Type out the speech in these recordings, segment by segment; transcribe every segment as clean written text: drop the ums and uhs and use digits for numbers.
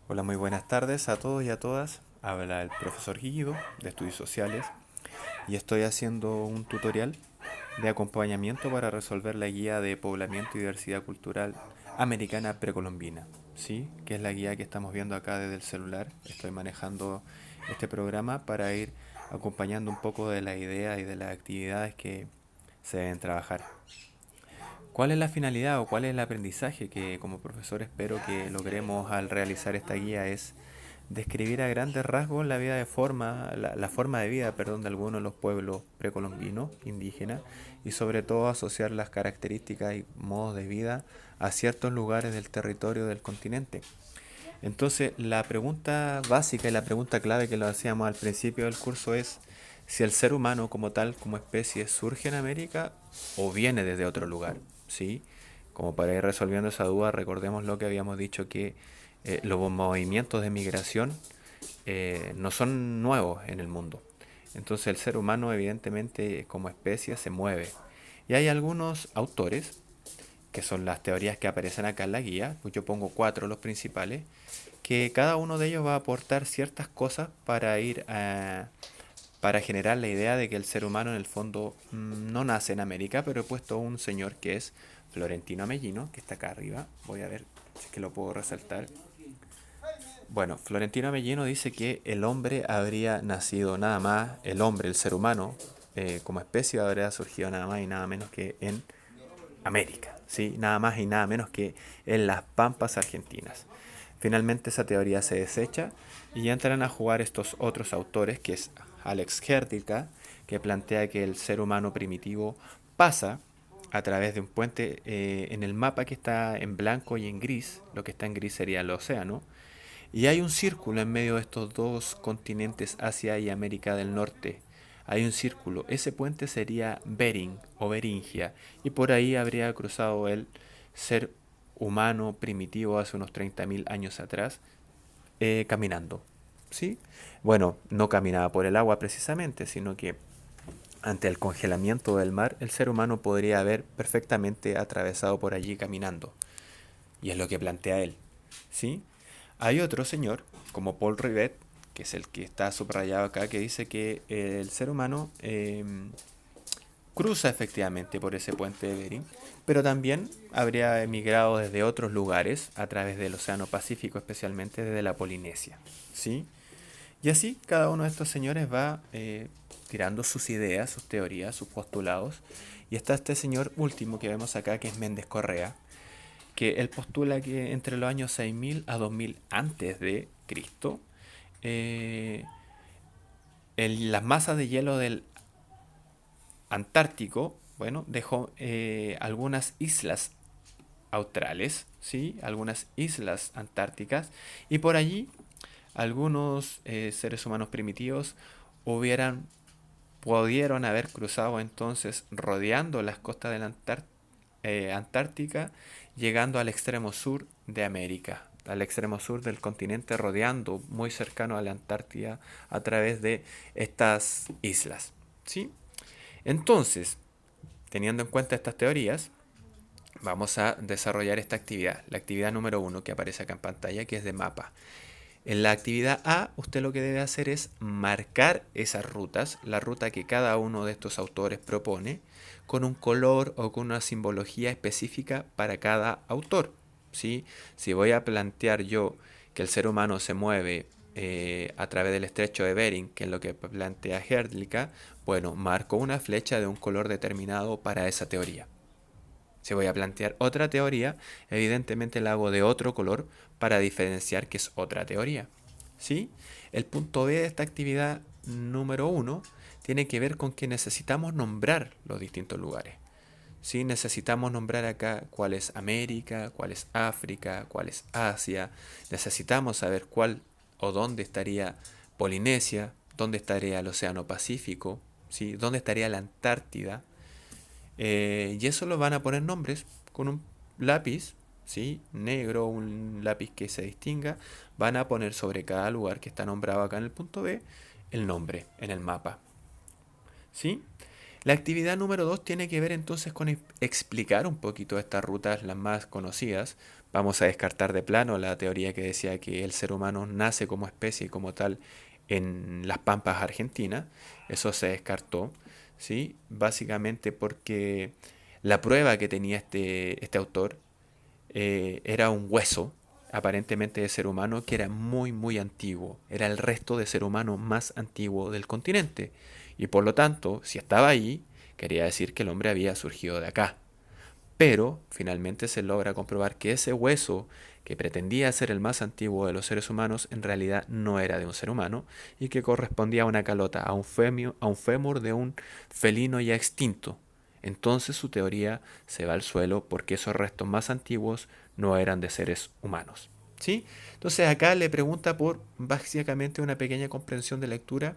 Hola, muy buenas tardes a todos y a todas. Habla el profesor Guido de Estudios Sociales y estoy haciendo un tutorial de acompañamiento para resolver la guía de poblamiento y diversidad cultural americana precolombina, ¿sí? Que es la guía que estamos viendo acá desde el celular. Estoy manejando este programa para ir acompañando un poco de la idea y de las actividades que se deben trabajar. ¿Cuál es la finalidad o cuál es el aprendizaje que como profesor espero que logremos al realizar esta guía? Es describir a grandes rasgos la vida de forma, la forma de vida, perdón, de algunos de los pueblos precolombinos, indígenas, y sobre todo asociar las características y modos de vida a ciertos lugares del territorio del continente. Entonces, la pregunta básica y la pregunta clave que lo hacíamos al principio del curso es si el ser humano como tal, como especie, surge en América o viene desde otro lugar, ¿sí? Como para ir resolviendo esa duda, recordemos lo que habíamos dicho que los movimientos de migración no son nuevos en el mundo. Entonces el ser humano evidentemente como especie se mueve. Y hay algunos autores, que son las teorías que aparecen acá en la guía, pues yo pongo cuatro los principales, que cada uno de ellos va a aportar ciertas cosas para ir para generar la idea de que el ser humano en el fondo no nace en América, pero he puesto un señor que es Florentino Amellino, que está acá arriba. Voy a ver si es que lo puedo resaltar. Bueno, Florentino Amellino dice que el hombre habría nacido nada más, el hombre, el ser humano, como especie habría surgido nada más y nada menos que en América, ¿sí? Nada más y nada menos que en las Pampas argentinas. Finalmente esa teoría se desecha y entran a jugar estos otros autores, que es Alex Hertica, que plantea que el ser humano primitivo pasa a través de un puente en el mapa que está en blanco y en gris, lo que está en gris sería el océano, y hay un círculo en medio de estos dos continentes, Asia y América del Norte. Hay un círculo. Ese puente sería Bering o Beringia. Y por ahí habría cruzado el ser humano primitivo hace unos 30.000 años atrás, caminando. ¿Sí? Bueno, no caminaba por el agua precisamente, sino que ante el congelamiento del mar, el ser humano podría haber perfectamente atravesado por allí caminando. Y es lo que plantea él. ¿Sí? Hay otro señor, como Paul Rivet, que es el que está subrayado acá, que dice que el ser humano cruza efectivamente por ese puente de Bering, pero también habría emigrado desde otros lugares a través del Océano Pacífico, especialmente desde la Polinesia. ¿Sí? Y así cada uno de estos señores va tirando sus ideas, sus teorías, sus postulados. Y está este señor último que vemos acá, que es Méndez Correa, que él postula que entre los años 6000 a 2000 antes de Cristo, eh, las masas de hielo del Antártico, bueno, dejó algunas islas australes, ¿sí? Algunas islas antárticas, y por allí algunos seres humanos primitivos hubieran, pudieron haber cruzado entonces rodeando las costas de la Antártica, llegando al extremo sur de América, al extremo sur del continente, rodeando muy cercano a la Antártida a través de estas islas. ¿Sí? Entonces, teniendo en cuenta estas teorías, vamos a desarrollar esta actividad, la actividad número uno que aparece acá en pantalla, que es de mapa. En la actividad A, usted lo que debe hacer es marcar esas rutas, la ruta que cada uno de estos autores propone, con un color o con una simbología específica para cada autor. ¿Sí? Si voy a plantear yo que el ser humano se mueve a través del estrecho de Bering, que es lo que plantea Herdlicka, bueno, marco una flecha de un color determinado para esa teoría. Si voy a plantear otra teoría, evidentemente la hago de otro color para diferenciar que es otra teoría. ¿Sí? El punto B de esta actividad número uno tiene que ver con que necesitamos nombrar los distintos lugares. ¿Sí? Necesitamos nombrar acá cuál es América, cuál es África, cuál es Asia. Necesitamos saber cuál o dónde estaría Polinesia, dónde estaría el Océano Pacífico, ¿sí? Dónde estaría la Antártida. Y eso lo van a poner nombres con un lápiz, ¿sí? Negro, un lápiz que se distinga. Van a poner sobre cada lugar que está nombrado acá en el punto B el nombre en el mapa. ¿Sí? La actividad número 2 tiene que ver entonces con explicar un poquito estas rutas, las más conocidas. Vamos a descartar de plano la teoría que decía que el ser humano nace como especie y como tal en las pampas argentinas. Eso se descartó, ¿sí? Básicamente porque la prueba que tenía este autor era un hueso, aparentemente de ser humano, que era muy, muy antiguo. Era el resto de ser humano más antiguo del continente. Y por lo tanto, si estaba ahí, quería decir que el hombre había surgido de acá. Pero finalmente se logra comprobar que ese hueso, que pretendía ser el más antiguo de los seres humanos, en realidad no era de un ser humano y que correspondía a una calota, a un fémur de un felino ya extinto. Entonces su teoría se va al suelo porque esos restos más antiguos no eran de seres humanos. ¿Sí? Entonces acá le pregunta por básicamente una pequeña comprensión de lectura.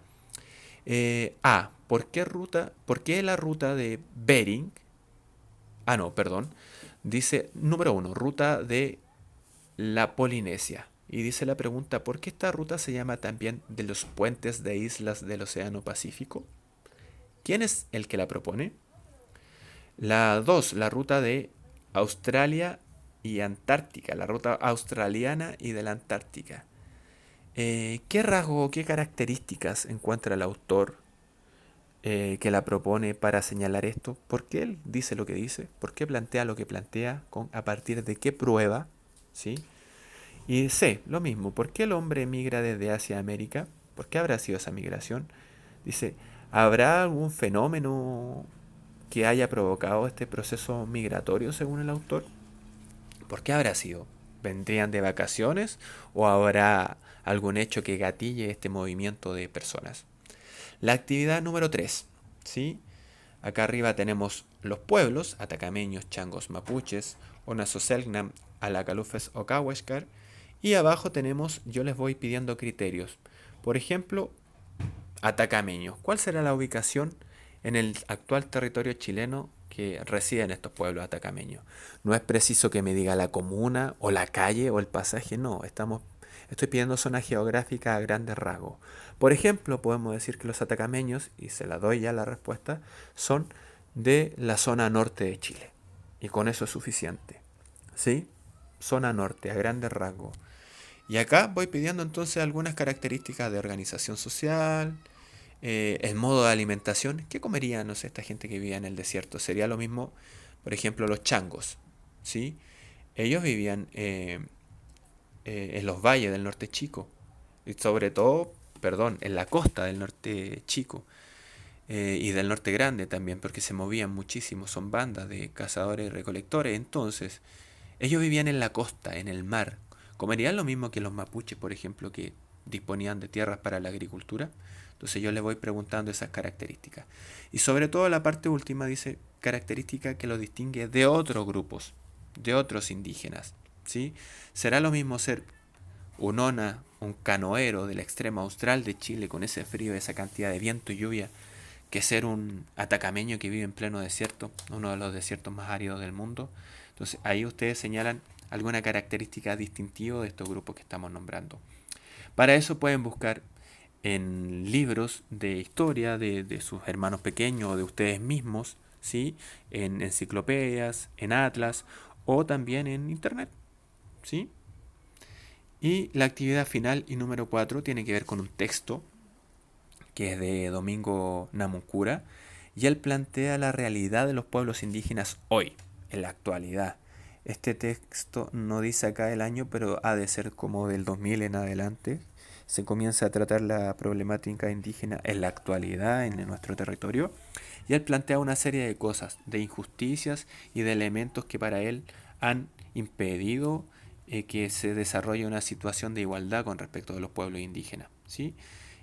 ¿Por qué la ruta de Bering? Ah, no, perdón. Dice, número uno, ruta de la Polinesia. Y dice la pregunta, ¿por qué esta ruta se llama también de los puentes de islas del Océano Pacífico? ¿Quién es el que la propone? La 2, la ruta de Australia y Antártica, la ruta australiana y de la Antártica. ¿Qué rasgo, qué características encuentra el autor que la propone para señalar esto? ¿Por qué él dice lo que dice? ¿Por qué plantea lo que plantea? ¿A partir de qué prueba? ¿Sí? Y C, lo mismo. ¿Por qué el hombre migra desde Asia a América? ¿Por qué habrá sido esa migración? Dice, ¿habrá algún fenómeno que haya provocado este proceso migratorio según el autor? ¿Por qué habrá sido? ¿Vendrían de vacaciones o habrá algún hecho que gatille este movimiento de personas? La actividad número 3, ¿sí? Acá arriba tenemos los pueblos, atacameños, changos, mapuches, Onazoselgnam, Alacalufes o Cahuéscar. Y abajo tenemos, yo les voy pidiendo criterios. Por ejemplo, atacameños. ¿Cuál será la ubicación en el actual territorio chileno que residen estos pueblos atacameños? No es preciso que me diga la comuna o la calle o el pasaje, no. Estoy pidiendo zona geográfica a grandes rasgos. Por ejemplo, podemos decir que los atacameños, y se la doy ya la respuesta, son de la zona norte de Chile. Y con eso es suficiente. ¿Sí? Zona norte, a grandes rasgos. Y acá voy pidiendo entonces algunas características de organización social, el modo de alimentación. ¿Qué comería, no sé, esta gente que vivía en el desierto? Sería lo mismo, por ejemplo, los changos, ¿sí? Ellos vivían en los valles del norte chico, y sobre todo, perdón, en la costa del norte chico y del norte grande también, porque se movían muchísimo, son bandas de cazadores y recolectores. Entonces, ellos vivían en la costa, en el mar. ¿Comerían lo mismo que los mapuches, por ejemplo, que disponían de tierras para la agricultura? Entonces yo les voy preguntando esas características. Y sobre todo la parte última dice característica que los distingue de otros grupos, de otros indígenas. ¿Sí? ¿Será lo mismo ser un ona, un canoero del extremo austral de Chile con ese frío, esa cantidad de viento y lluvia, que ser un atacameño que vive en pleno desierto, uno de los desiertos más áridos del mundo? Entonces ahí ustedes señalan alguna característica distintiva de estos grupos que estamos nombrando. Para eso pueden buscar en libros de historia de sus hermanos pequeños o de ustedes mismos, ¿sí? En enciclopedias, en atlas o también en internet. ¿Sí? Y la actividad final y número 4 tiene que ver con un texto que es de Domingo Namuncura, y él plantea la realidad de los pueblos indígenas hoy, en la actualidad. Este texto no dice acá el año, pero ha de ser como del 2000 en adelante. Se comienza a tratar la problemática indígena en la actualidad, en nuestro territorio, y él plantea una serie de cosas, de injusticias y de elementos que para él han impedido que se desarrolle una situación de igualdad con respecto de los pueblos indígenas. ¿Sí?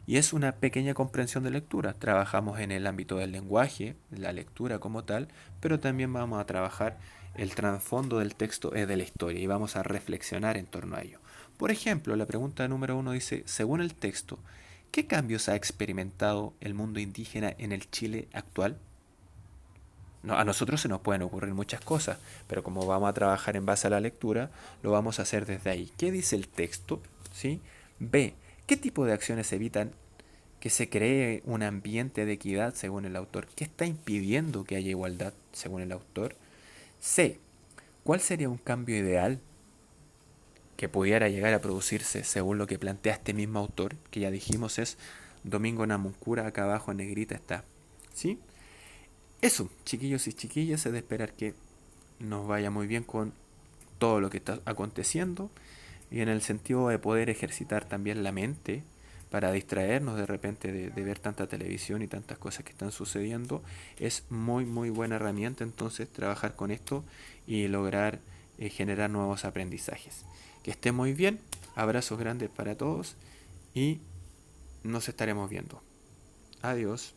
Y es una pequeña comprensión de lectura. Trabajamos en el ámbito del lenguaje, la lectura como tal, pero también vamos a trabajar el trasfondo del texto de la historia y vamos a reflexionar en torno a ello. Por ejemplo, la pregunta número 1 dice, según el texto, ¿qué cambios ha experimentado el mundo indígena en el Chile actual? No, a nosotros se nos pueden ocurrir muchas cosas, pero como vamos a trabajar en base a la lectura, lo vamos a hacer desde ahí. ¿Qué dice el texto? ¿Sí? B. ¿Qué tipo de acciones evitan que se cree un ambiente de equidad según el autor. ¿Qué está impidiendo que haya igualdad según el autor? C. ¿Cuál sería un cambio ideal que pudiera llegar a producirse según lo que plantea este mismo autor, que ya dijimos es Domingo Namuncura, acá abajo en negrita está? ¿Sí? Eso, chiquillos y chiquillas, es de esperar que nos vaya muy bien con todo lo que está aconteciendo y en el sentido de poder ejercitar también la mente para distraernos de repente de ver tanta televisión y tantas cosas que están sucediendo. Es muy muy buena herramienta entonces trabajar con esto y lograr generar nuevos aprendizajes. Que esté muy bien, abrazos grandes para todos y nos estaremos viendo. Adiós.